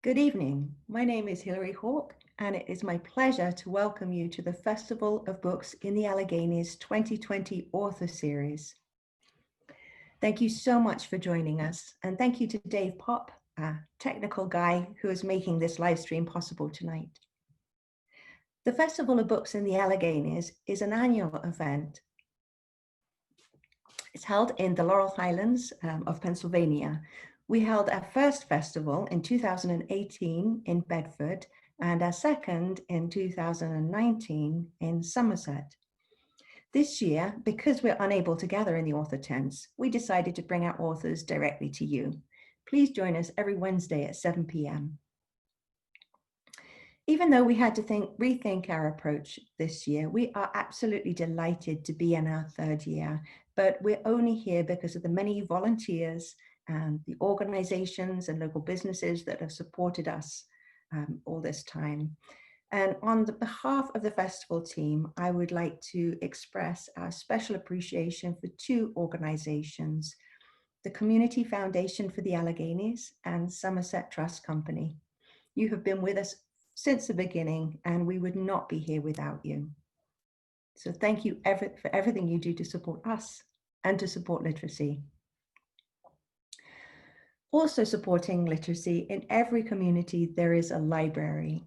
Good evening. My name is Hilary Hauck, and it is my pleasure to welcome you to the Festival of Books in the Alleghenies 2020 Author Series. Thank you so much for joining us, and thank you to Dave Pop, our technical guy who is making this live stream possible tonight. The Festival of Books in the Alleghenies is an annual event. It's held in the Laurel Highlands of Pennsylvania. We held our first festival in 2018 in Bedford and our second in 2019 in Somerset. This year, because we're unable to gather in the author tents, we decided to bring our authors directly to you. Please join us every Wednesday at 7 p.m. Even though we had to rethink our approach this year, we are absolutely delighted to be in our third year, but we're only here because of the many volunteers and the organizations and local businesses that have supported us all this time. And on the behalf of the festival team, I would like to express our special appreciation for two organizations, the Community Foundation for the Alleghenies and Somerset Trust Company. You have been with us since the beginning, and we would not be here without you. So thank you for everything you do to support us and to support literacy. Also supporting literacy, in every community, there is a library.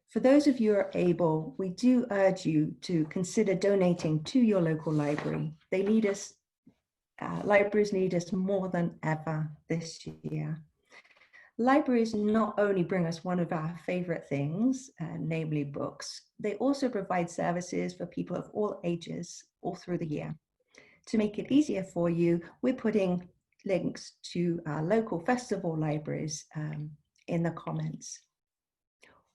For those of you who are able, we do urge you to consider donating to your local library. They need us, libraries need us more than ever this year. Libraries not only bring us one of our favorite things, namely books, they also provide services for people of all ages all through the year. To make it easier for you, we're putting links to our local festival libraries in the comments.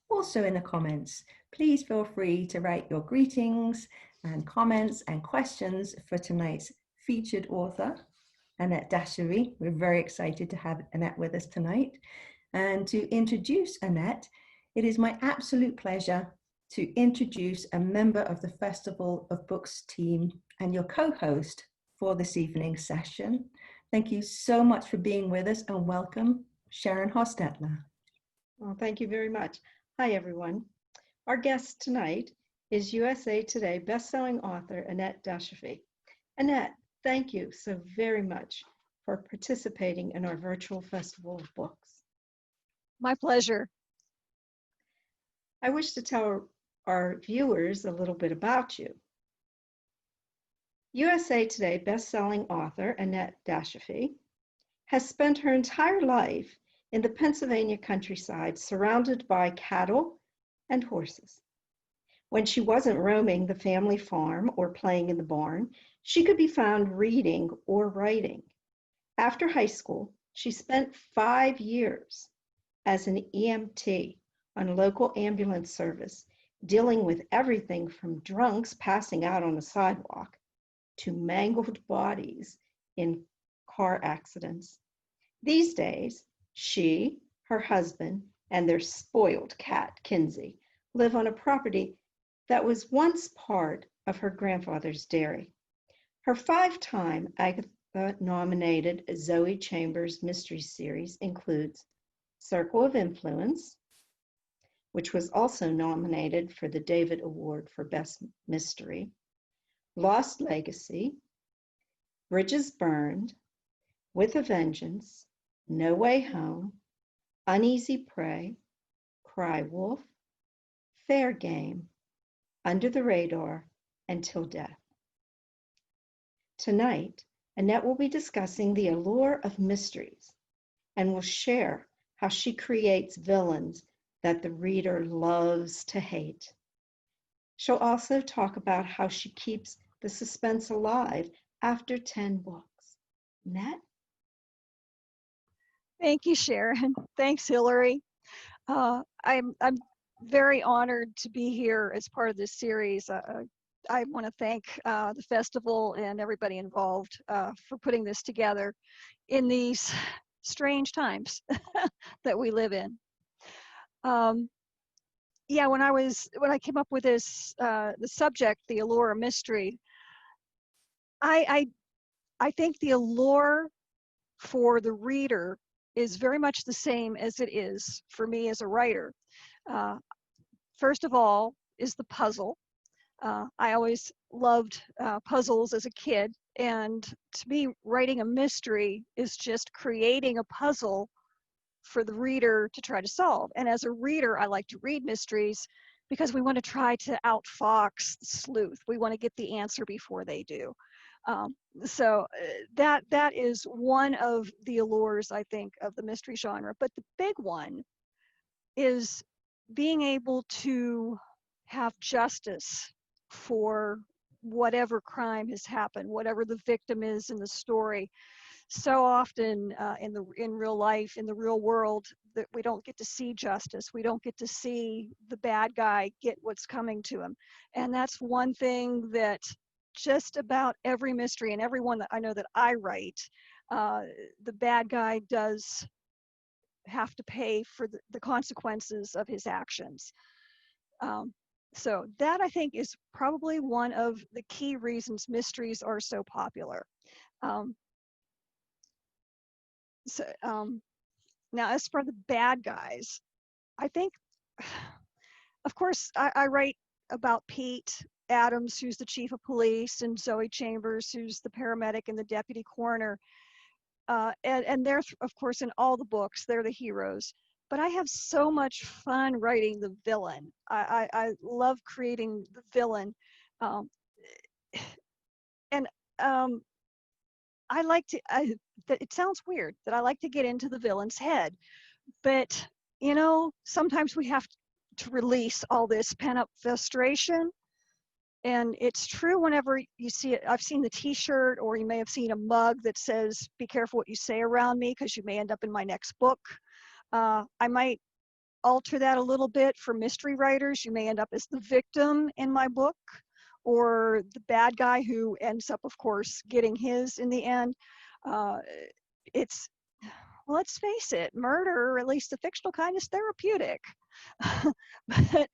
Also in the comments, please feel free to write your greetings and comments and questions for tonight's featured author, Annette Dashofy. We're very excited to have Annette with us tonight. And to introduce Annette, it is my absolute pleasure to introduce a member of the Festival of Books team and your co-host for this evening's session. Thank you so much for being with us, and welcome, Sharon Hostetler. Well, thank you very much. Hi, everyone. Our guest tonight is USA Today bestselling author Annette Dashofy. Annette, thank you so very much for participating in our virtual Festival of Books. My pleasure. I wish to tell our viewers a little bit about you. USA Today bestselling author Annette Dashofy has spent her entire life in the Pennsylvania countryside surrounded by cattle and horses. When she wasn't roaming the family farm or playing in the barn, she could be found reading or writing. After high school, she spent 5 years as an EMT on local ambulance service, dealing with everything from drunks passing out on the sidewalk to mangled bodies in car accidents. These days, she, her husband, and their spoiled cat, Kinsey, live on a property that was once part of her grandfather's dairy. Her 5-time Agatha-nominated Zoe Chambers mystery series includes Circle of Influence, which was also nominated for the David Award for Best Mystery, Lost Legacy, Bridges Burned, With a Vengeance, No Way Home, Uneasy Prey, Cry Wolf, Fair Game, Under the Radar, and Till Death. Tonight, Annette will be discussing the allure of mysteries and will share how she creates villains that the reader loves to hate. She'll also talk about how she keeps the suspense alive after 10 books. Annette? Thank you, Sharon. Thanks, Hilary. I'm very honored to be here as part of this series. I want to thank the festival and everybody involved for putting this together in these strange times that we live in. Yeah, when I came up with this, the subject, the allure of mystery, I think the allure for the reader is very much the same as it is for me as a writer. First of all is the puzzle. I always loved puzzles as a kid, and to me, writing a mystery is just creating a puzzle for the reader to try to solve. And as a reader, I like to read mysteries because we want to try to outfox the sleuth. We want to get the answer before they do. So that is one of the allures, I think, of the mystery genre. But the big one is being able to have justice for whatever crime has happened, whatever the victim is in the story. So often in real life, in the real world, that we don't get to see justice. We don't get to see the bad guy get what's coming to him. And that's one thing that just about every mystery and every one that I know that I write, the bad guy does have to pay for the consequences of his actions. So that, I think, is probably one of the key reasons mysteries are so popular. Now, as for the bad guys, I think, of course, I write about Pete Adams, who's the chief of police, and Zoe Chambers, who's the paramedic and the deputy coroner. And they're, of course, in all the books, they're the heroes. But I have so much fun writing the villain. I love creating the villain. I like to, it sounds weird that I like to get into the villain's head, but you know, sometimes we have to release all this pent-up frustration. And it's true whenever you see it. I've seen the t-shirt, or you may have seen a mug that says, "Be careful what you say around me, because you may end up in my next book." I might alter that a little bit for mystery writers. You may end up as the victim in my book, or the bad guy who ends up, of course, getting his in the end. It's, well, let's face it, murder, or at least the fictional kind, is therapeutic. But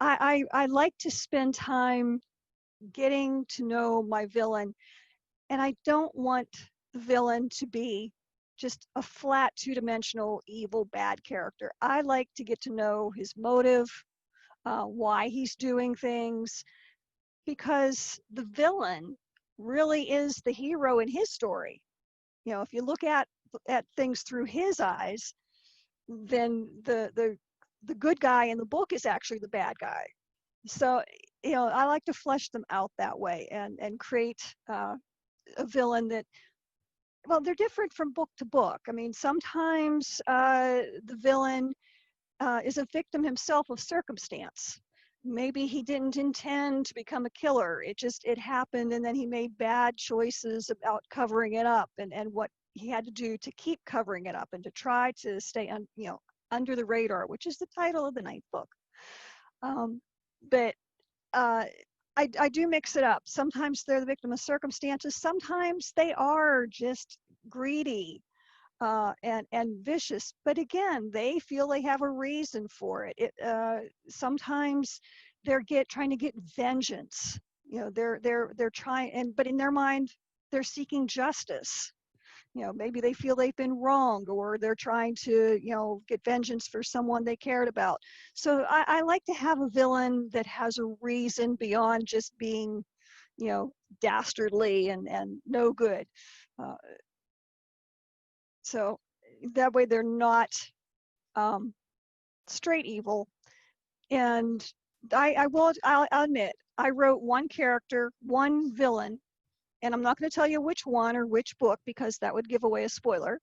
I like to spend time getting to know my villain, and I don't want the villain to be just a flat two-dimensional evil bad character. I like to get to know his motive, why he's doing things, because the villain really is the hero in his story. You know, if you look at things through his eyes, then the good guy in the book is actually the bad guy. So, you know, I like to flesh them out that way and create a villain that, well, they're different from book to book. I mean, sometimes the villain is a victim himself of circumstance. Maybe he didn't intend to become a killer. It happened, and then he made bad choices about covering it up, and what he had to do to keep covering it up and to try to stay under the radar, which is the title of the 9th book. But I do mix it up. Sometimes they're the victim of circumstances. Sometimes they are just greedy and vicious. But again, they feel they have a reason for it. Sometimes they're trying to get vengeance. You know, they're trying, but in their mind, they're seeking justice. You know, maybe they feel they've been wronged, or they're trying to, you know, get vengeance for someone they cared about. So I like to have a villain that has a reason beyond just being, you know, dastardly and no good. So that way they're not straight evil. And I'll admit, I wrote one character, one villain, and I'm not going to tell you which one or which book, because that would give away a spoiler.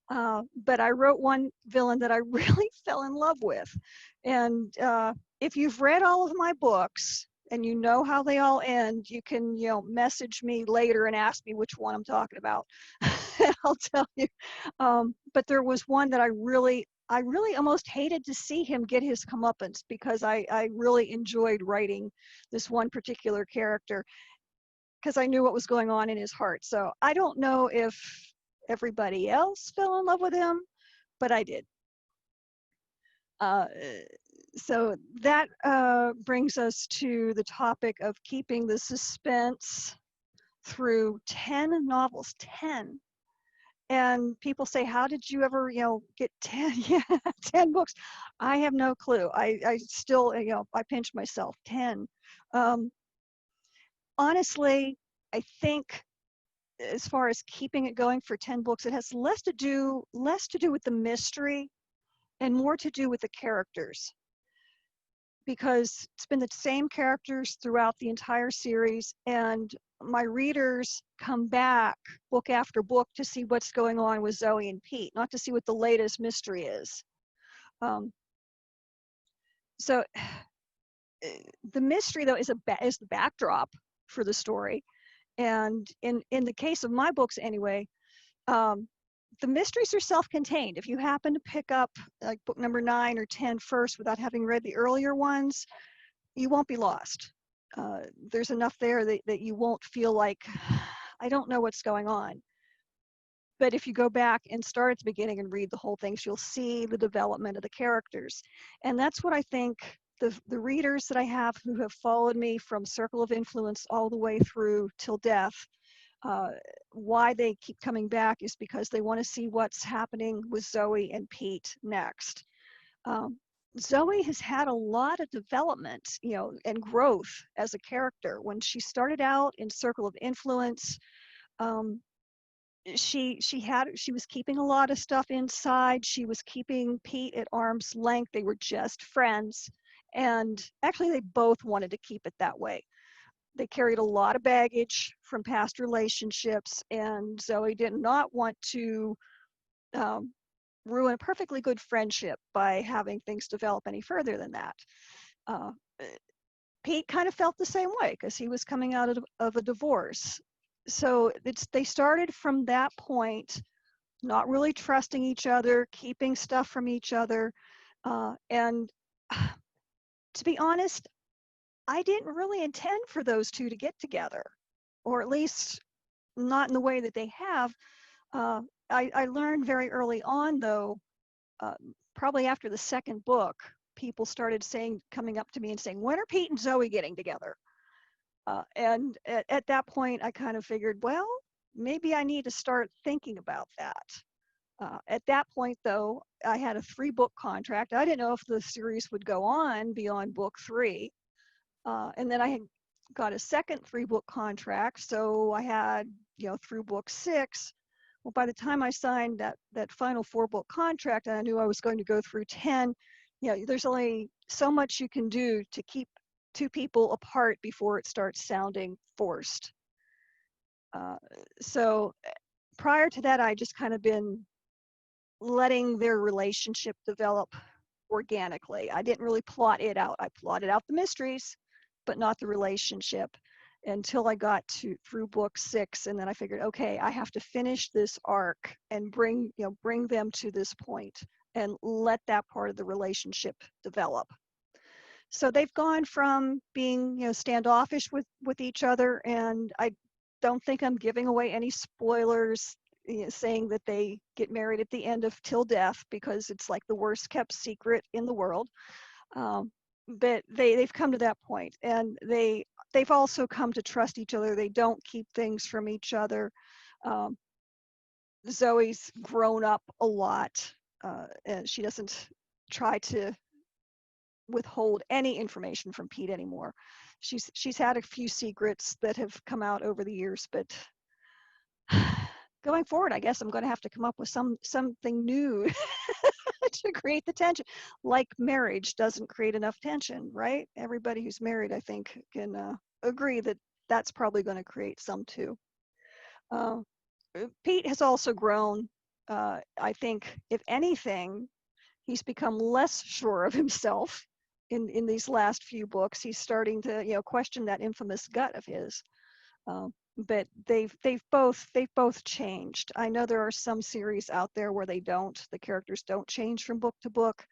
But I wrote one villain that I really fell in love with. And if you've read all of my books and you know how they all end, you can, you know, message me later and ask me which one I'm talking about. And I'll tell you. But there was one that I really almost hated to see him get his comeuppance, because I really enjoyed writing this one particular character, because I knew what was going on in his heart. So I don't know if everybody else fell in love with him, but I did. So that brings us to the topic of keeping the suspense through 10 novels, 10. And people say, how did you ever, get 10, yeah, 10 books? I have no clue. I still, I pinch myself, 10. Honestly, I think as far as keeping it going for 10 books, it has less to do with the mystery and more to do with the characters, because it's been the same characters throughout the entire series, and my readers come back book after book to see what's going on with Zoe and Pete, not to see what the latest mystery is. So the mystery, though, is the backdrop for the story. And in the case of my books anyway, the mysteries are self-contained. If you happen to pick up like book number 9 or 10 first without having read the earlier ones, you won't be lost. There's enough there that you won't feel like, I don't know what's going on. But if you go back and start at the beginning and read the whole thing, you'll see the development of the characters. And that's what I think the readers that I have who have followed me from Circle of Influence all the way through till death, why they keep coming back is because they want to see what's happening with Zoe and Pete next. Zoe has had a lot of development, and growth as a character. When she started out in Circle of Influence, she was keeping a lot of stuff inside. She was keeping Pete at arm's length. They were just friends, and actually they both wanted to keep it that way. They carried a lot of baggage from past relationships, and Zoe did not want to ruin a perfectly good friendship by having things develop any further than that. Pete kind of felt the same way because he was coming out of a divorce. So they started from that point, not really trusting each other, keeping stuff from each other. And to be honest, I didn't really intend for those two to get together, or at least not in the way that they have. I learned very early on, though, probably after the second book, people started coming up to me and saying, when are Pete and Zoe getting together? And at that point, I kind of figured, well, maybe I need to start thinking about that. At that point, though, I had a 3-book contract. I didn't know if the series would go on beyond book 3. And then I had got a second 3-book contract. So I had, through book 6. Well, by the time I signed that final 4-book contract, and I knew I was going to go through 10, there's only so much you can do to keep 2 people apart before it starts sounding forced. So prior to that, I just kind of been letting their relationship develop organically. I didn't really plot it out. I plotted out the mysteries, but not the relationship, until I got through book 6, and then I figured, okay, I have to finish this arc and bring them to this point and let that part of the relationship develop. So they've gone from being, standoffish with each other, and I don't think I'm giving away any spoilers, saying that they get married at the end of Till Death, because it's like the worst kept secret in the world. But they've come to that point, and they've also come to trust each other. They don't keep things from each other. Zoe's grown up a lot, and she doesn't try to withhold any information from Pete anymore. She's had a few secrets that have come out over the years, but going forward, I guess I'm going to have to come up with something new to create the tension. Like marriage doesn't create enough tension, right? Everybody who's married, I think, can agree that that's probably going to create some too. Pete has also grown. I think, if anything, he's become less sure of himself in these last few books. He's starting to, question that infamous gut of his. But they've both changed. I know there are some series out there where the characters don't change from book to book,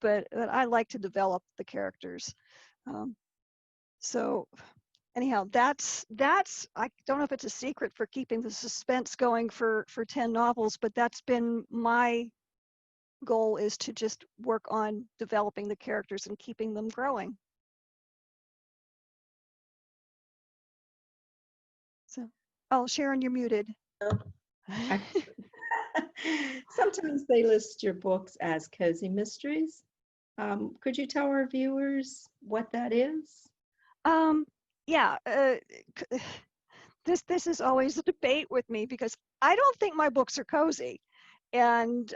but I like to develop the characters. So anyhow, that's I don't know if it's a secret for keeping the suspense going for 10 novels, but that's been my goal, is to just work on developing the characters and keeping them growing. So, oh, Sharon, you're muted. I- Sometimes they list your books as cozy mysteries. Could you tell our viewers what that is? Um, yeah, this is always a debate with me because I don't think my books are cozy, and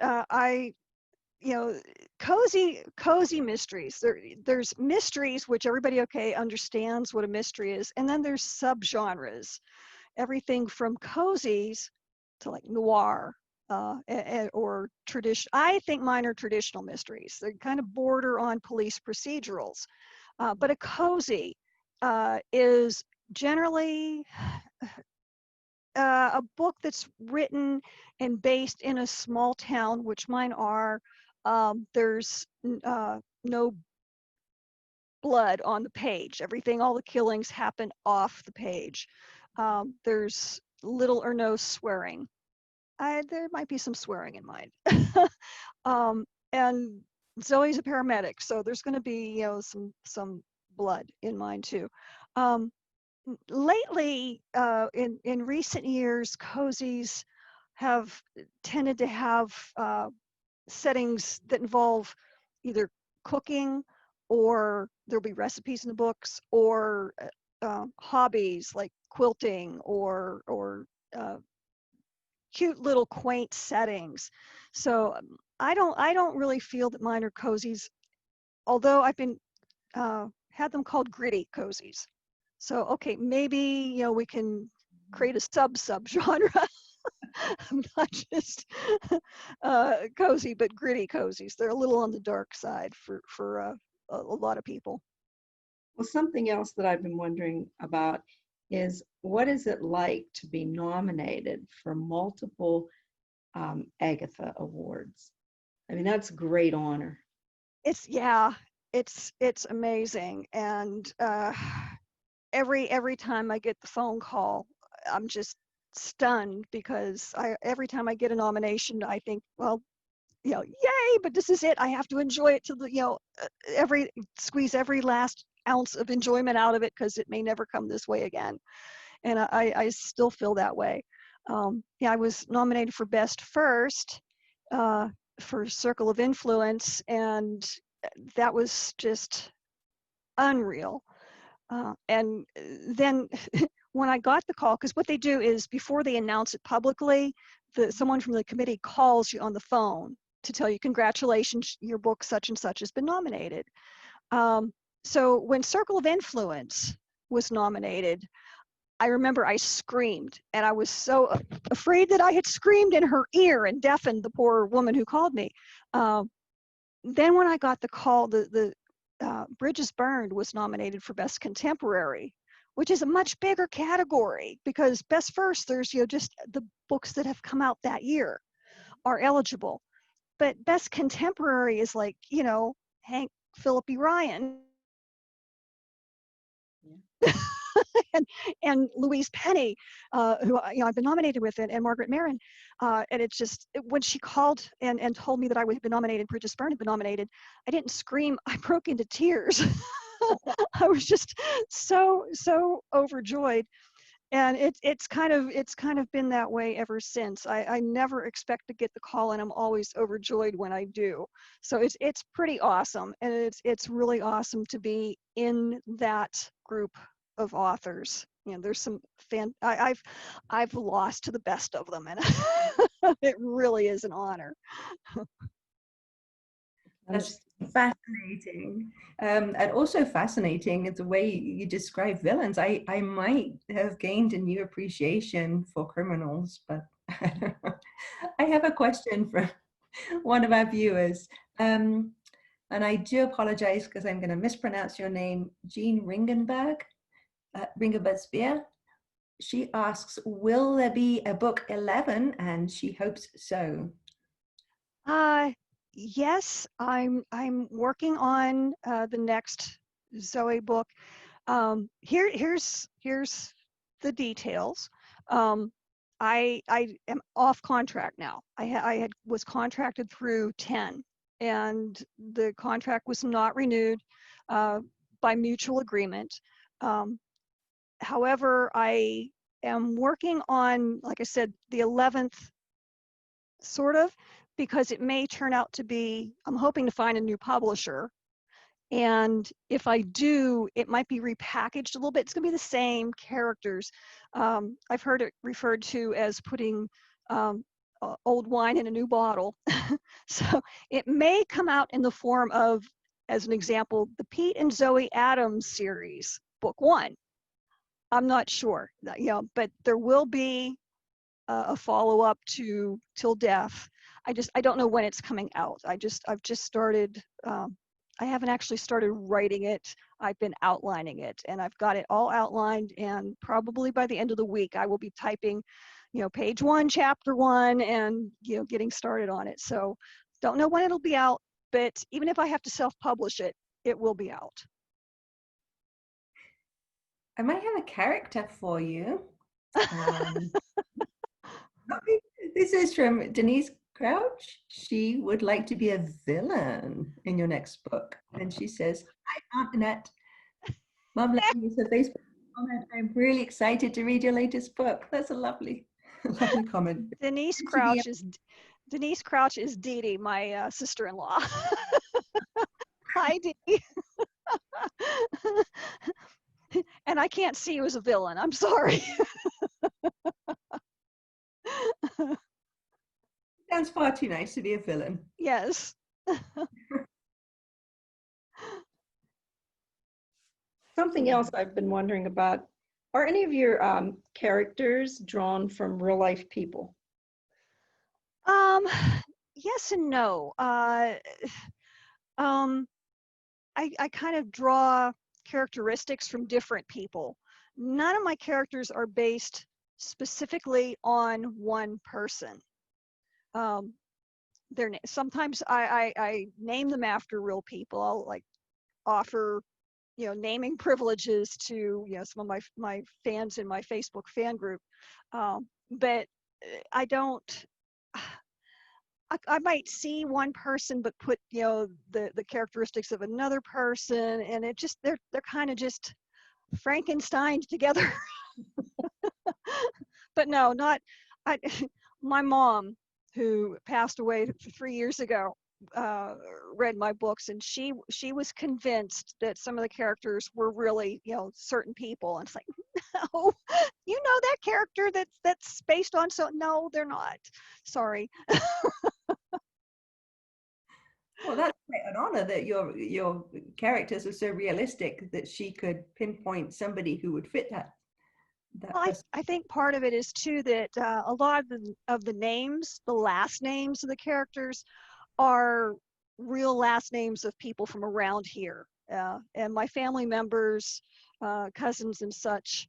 you know, cozy mysteries. There's mysteries which everybody understands what a mystery is, and then there's subgenres, everything from cozies to like noir. Or tradition. I think mine are traditional mysteries. They kind of border on police procedurals. But a cozy is generally a book that's written and based in a small town, which mine are. There's no blood on the page. Everything, all the killings happen off the page. There's little or no swearing. There might be some swearing in mine. And Zoe's a paramedic, so there's going to be, you know, some blood in mine too. Lately, in recent years, cozies have tended to have settings that involve either cooking, or there'll be recipes in the books, or hobbies like quilting, or cute little quaint settings. So I don't really feel that mine are cozies, although I've been had them called gritty cozies. So okay, maybe, you know, we can create a subgenre. Not just cozy, but gritty cozies. They're a little on the dark side for a lot of people. Well, something else that I've been wondering about is, what is it like to be nominated for multiple Agatha Awards? I mean, that's a great honor. Yeah, it's amazing, and every time I get the phone call, I'm just stunned, because every time I get a nomination, I think, well, you know, yay, but this is it. I have to enjoy it to the, you know, squeeze every last ounce of enjoyment out of it, because it may never come this way again. And I still feel that way. Yeah, I was nominated for Best First for Circle of Influence, and that was just unreal. And then when I got the call, because what they do is before they announce it publicly, someone from the committee calls you on the phone to tell you, congratulations, your book such and such has been nominated. So when Circle of Influence was nominated, I remember I screamed, and I was so afraid that I had screamed in her ear and deafened the poor woman who called me. Then when I got the call, the Bridges Burned was nominated for Best Contemporary, which is a much bigger category, because Best First, there's, you know, just the books that have come out that year are eligible. But Best Contemporary is like, you know, Hank Philippi Ryan and Louise Penny, who, you know, I've been nominated with, and Margaret Maron. And it's just, when she called and told me that I would have been nominated, Bridges Burned had been nominated, I didn't scream, I broke into tears. I was just so overjoyed. And it's kind of been that way ever since. I never expect to get the call, and I'm always overjoyed when I do. So it's pretty awesome, and it's really awesome to be in that group of authors. You know, there's some I've lost to the best of them, and it really is an honor. That's fascinating. And also fascinating is the way you describe villains. I might have gained a new appreciation for criminals, but I have a question from one of our viewers. And I do apologize because I'm going to mispronounce your name, Jean Ringenberg, Ringenberg-Spear. She asks, will there be a book 11? And she hopes so. Yes, I'm working on the next Zoe book. Here's the details. I am off contract now. I was contracted through 10, and the contract was not renewed by mutual agreement. However, I am working on, like I said, the 11th, sort of, because it may turn out to be, I'm hoping to find a new publisher. And if I do, it might be repackaged a little bit. It's going to be the same characters. I've heard it referred to as putting old wine in a new bottle. So it may come out in the form of, as an example, the Pete and Zoe Adams series, book 1. I'm not sure, but there will be a follow-up to Till Death. I don't know when it's coming out. I've just started. I haven't actually started writing it. I've been outlining it, and I've got it all outlined. And probably by the end of the week, I will be typing, page 1, chapter 1, and getting started on it. So, don't know when it'll be out, but even if I have to self-publish it, it will be out. I might have a character for you. This is from Denise Crouch. She would like to be a villain in your next book. And she says, "Hi, Aunt Annette. Mom left me a Facebook comment. I'm really excited to read your latest book." That's a lovely, lovely comment. Denise Crouch is Dee Dee, my sister-in-law. Hi, Dee. And I can't see you as a villain. I'm sorry. Sounds far too nice to be a villain. Yes. Something else I've been wondering about, are any of your characters drawn from real life people? Yes and no. I kind of draw characteristics from different people. None of my characters are based specifically on one person. Sometimes I name them after real people. I'll like offer naming privileges to some of my fans in my Facebook fan group, but I don't. I might see one person but put the characteristics of another person, and it just they're kind of just Frankensteined together. But no, not my mom, who passed away 3 years ago, read my books, and she was convinced that some of the characters were really certain people, and it's like, no, that character that's based on, so no, they're not, sorry. Well, that's quite an honor that your characters are so realistic that she could pinpoint somebody who would fit that. Well, I think part of it is too that a lot of the names, the last names of the characters, are real last names of people from around here, and my family members, cousins and such,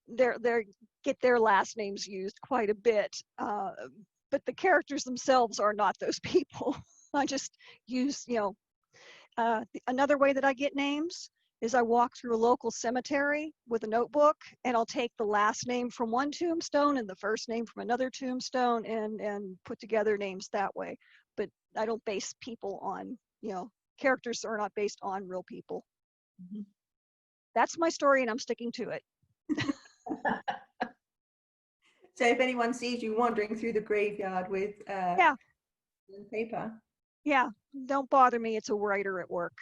they get their last names used quite a bit, but the characters themselves are not those people. I just use, another way that I get names is I walk through a local cemetery with a notebook, and I'll take the last name from one tombstone and the first name from another tombstone and put together names that way. But I don't base people on, characters are not based on real people. Mm-hmm. That's my story, and I'm sticking to it. So if anyone sees you wandering through the graveyard with paper. Yeah, don't bother me. It's a writer at work.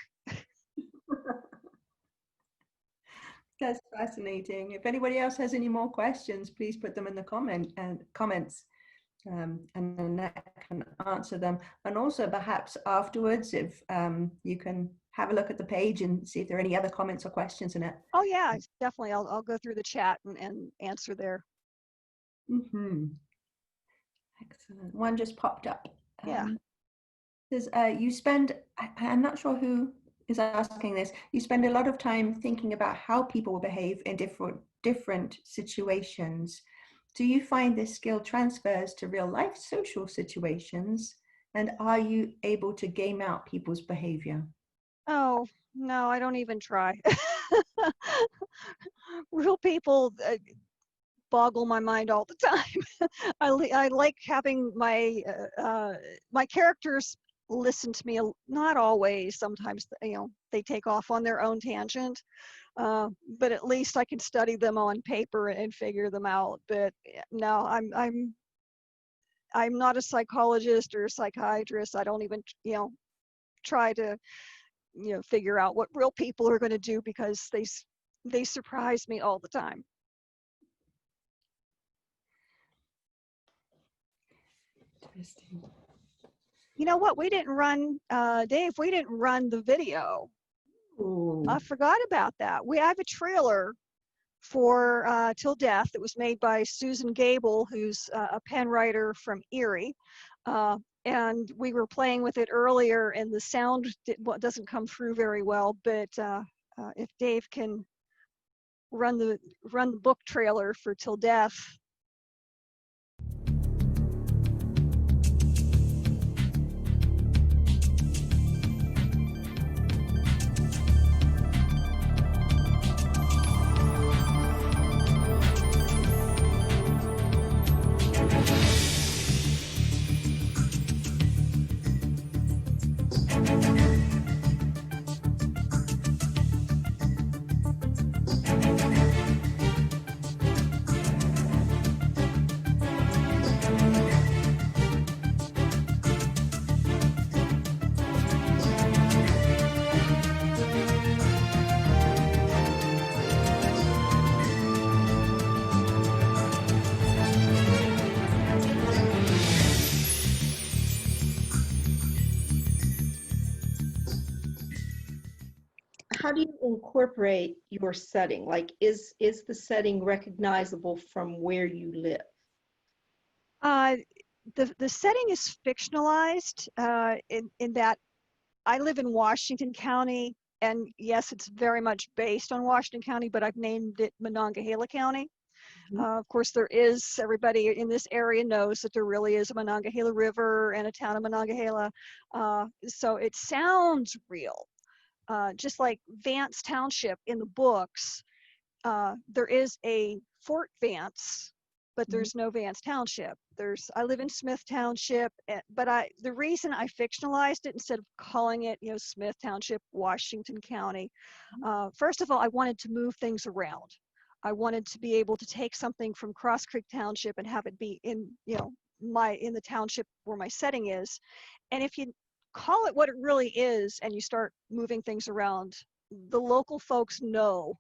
That's fascinating. If anybody else has any more questions, please put them in the comments, and Annette can answer them. And also perhaps afterwards, if you can have a look at the page and see if there are any other comments or questions, Annette. Oh yeah, definitely. I'll go through the chat and answer there. Mm-hmm. Excellent. One just popped up. Yeah. Says you spend, I'm not sure who is asking this, you spend a lot of time thinking about how people will behave in different situations. Do you find this skill transfers to real life social situations? And are you able to game out people's behavior? Oh, no, I don't even try. Real people boggle my mind all the time. I like having my my characters listen to me, not always, sometimes, they take off on their own tangent, but at least I can study them on paper and figure them out. But no, I'm not a psychologist or a psychiatrist. I don't even, try to, figure out what real people are going to do, because they surprise me all the time. Interesting. You know what? We didn't run, Dave, we didn't run the video. Ooh. I forgot about that. I have a trailer for Till Death that was made by Susan Gable, who's a pen writer from Erie. And we were playing with it earlier, and the sound doesn't come through very well. But if Dave can run the book trailer for Till Death. How do you incorporate your setting? Like, is the setting recognizable from where you live? The setting is fictionalized in that I live in Washington County, and yes, it's very much based on Washington County, but I've named it Monongahela County. Of course, everybody in this area knows that there really is a Monongahela River and a town of Monongahela. So it sounds real. Just like Vance Township in the books, there is a Fort Vance, but there's no Vance Township. I live in Smith Township, but the reason I fictionalized it instead of calling it, Smith Township, Washington County, first of all, I wanted to move things around. I wanted to be able to take something from Cross Creek Township and have it be in, in the township where my setting is. And if you call it what it really is and you start moving things around, the local folks know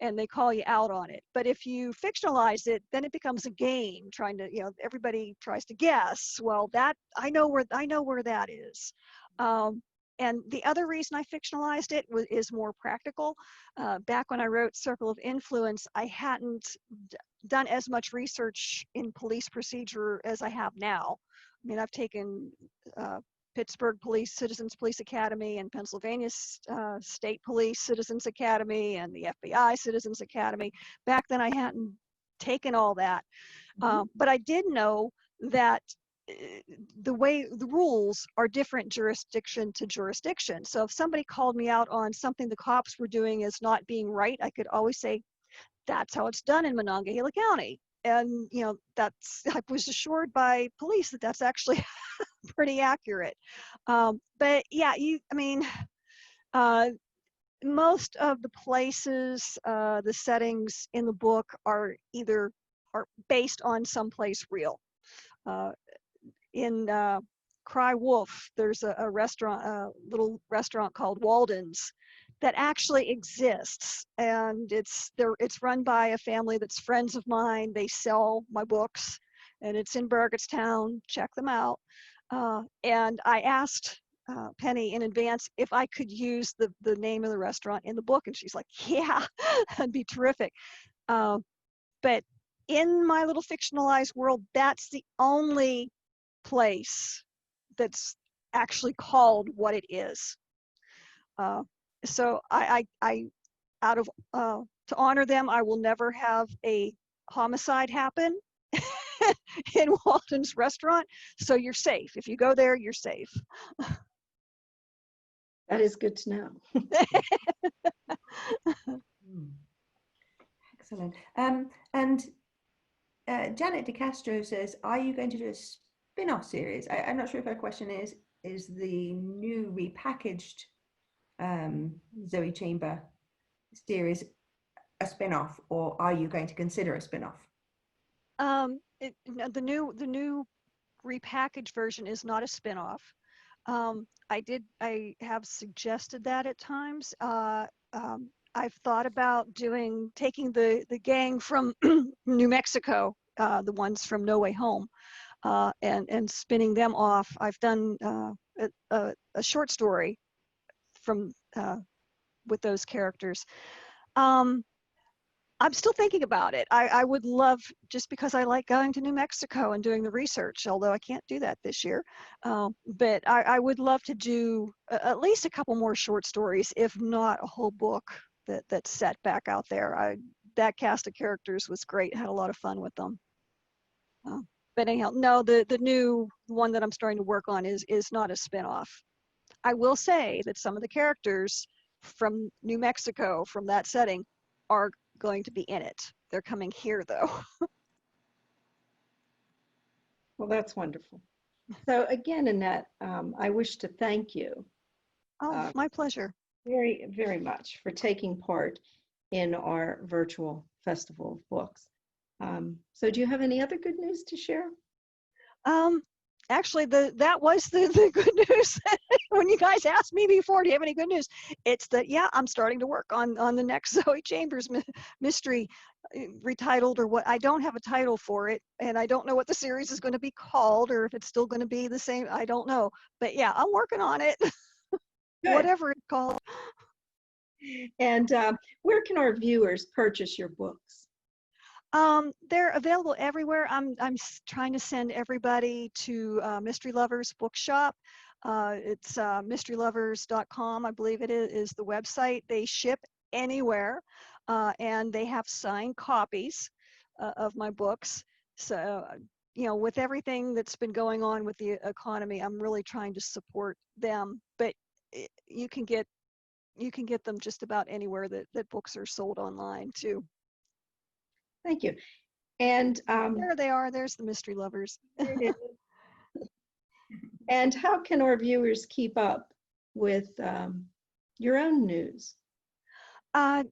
and they call you out on it. But if you fictionalize it, then it becomes a game trying to, everybody tries to guess. Well, that I know where that is. And the other reason I fictionalized it is more practical. Back when I wrote Circle of Influence, I hadn't done as much research in police procedure as I have now. I mean, I've taken Pittsburgh Citizens Police Academy and Pennsylvania State Police Citizens Academy and the FBI Citizens Academy. Back then I hadn't taken all that. But I did know that the rules are different jurisdiction to jurisdiction. So if somebody called me out on something the cops were doing as not being right, I could always say, that's how it's done in Monongahela County. And, I was assured by police that that's actually pretty accurate. But yeah, most of the places, the settings in the book are based on someplace real. In Cry Wolf, there's a restaurant, a little restaurant called Walden's that actually exists, and it's run by a family that's friends of mine. They sell my books, and it's in Burgettstown. Check them out. And I asked Penny in advance if I could use the name of the restaurant in the book, and she's like, yeah, that'd be terrific. But in my little fictionalized world, that's the only place that's actually called what it is. So I out of to honor them, I will never have a homicide happen in Walton's restaurant. So you're safe. If you go there, you're safe. That is good to know. Excellent. And Janet DeCastro says, are you going to do a spin-off series? I'm not sure if her question is is the new repackaged Zoe Chamber series a spin-off, or are you going to consider a spin-off? No, the new repackaged version is not a spin-off. I have suggested that at times. I've thought about taking the gang from New Mexico, the ones from No Way Home, and spinning them off. I've done a short story from with those characters. I'm still thinking about it. I would love, just because I like going to New Mexico and doing the research, although I can't do that this year. But I would love to do at least a couple more short stories, if not a whole book that's set back out there. That cast of characters was great. Had a lot of fun with them. But anyhow, no, the new one that I'm starting to work on is not a spinoff. I will say that some of the characters from New Mexico, from that setting, are going to be in it. They're coming here, though. Well, that's wonderful. So again, Annette, I wish to thank you Oh, my pleasure. very, very much for taking part in our virtual Festival of Books. So do you have any other good news to share? Actually, that was the good news. When you guys asked me before, do you have any good news? It's that, yeah, I'm starting to work on the next Zoe Chambers mystery, retitled, or what. I don't have a title for it, and I don't know what the series is going to be called, or if it's still going to be the same. I don't know. But yeah, I'm working on it. Whatever it's called. And where can our viewers purchase your books? They're available everywhere. I'm trying to send everybody to Mystery Lovers Bookshop. It's mysterylovers.com, I believe it is the website. They ship anywhere, and they have signed copies of my books. So, with everything that's been going on with the economy, I'm really trying to support them. But you can get them just about anywhere that books are sold online too. Thank you. And there they are. There's the Mystery Lovers. And how can our viewers keep up with your own news? I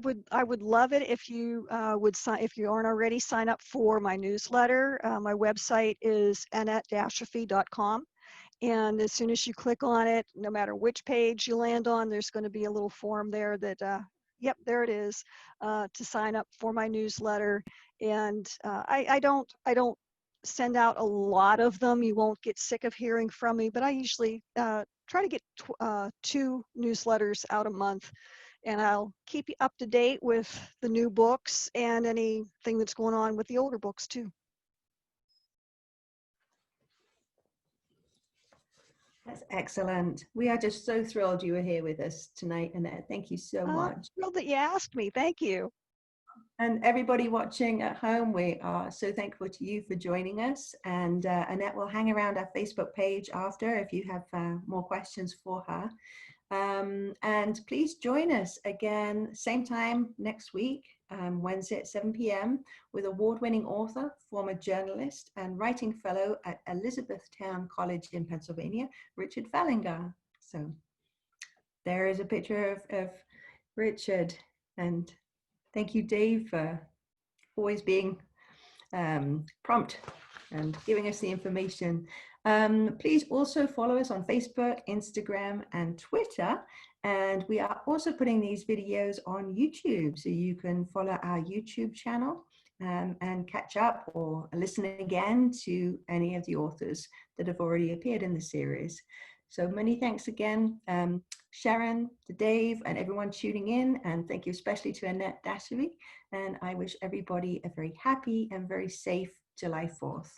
would love it if you would sign, if you aren't already, sign up for my newsletter. My website is AnnetteDashofy.com. And as soon as you click on it, no matter which page you land on, there's going to be a little form there that, yep, there it is, to sign up for my newsletter. And I don't send out a lot of them. You won't get sick of hearing from me, but I usually try to get 2 newsletters out a month. And I'll keep you up to date with the new books and anything that's going on with the older books too. That's excellent. We are just so thrilled you were here with us tonight, Annette. Thank you so much. I'm thrilled that you asked me. Thank you. And everybody watching at home, we are so thankful to you for joining us. And Annette will hang around our Facebook page after if you have more questions for her. And please join us again, same time next week, Wednesday at 7 p.m. with award-winning author, former journalist, and writing fellow at Elizabethtown College in Pennsylvania, Richard Fallinger. So there is a picture of Richard. And thank you, Dave, for always being prompt and giving us the information. Please also follow us on Facebook, Instagram, and Twitter. And we are also putting these videos on YouTube, so you can follow our YouTube channel and catch up or listen again to any of the authors that have already appeared in the series. So many thanks again, Sharon, to Dave, and everyone tuning in. And thank you especially to Annette Dashofy. And I wish everybody a very happy and very safe July 4th.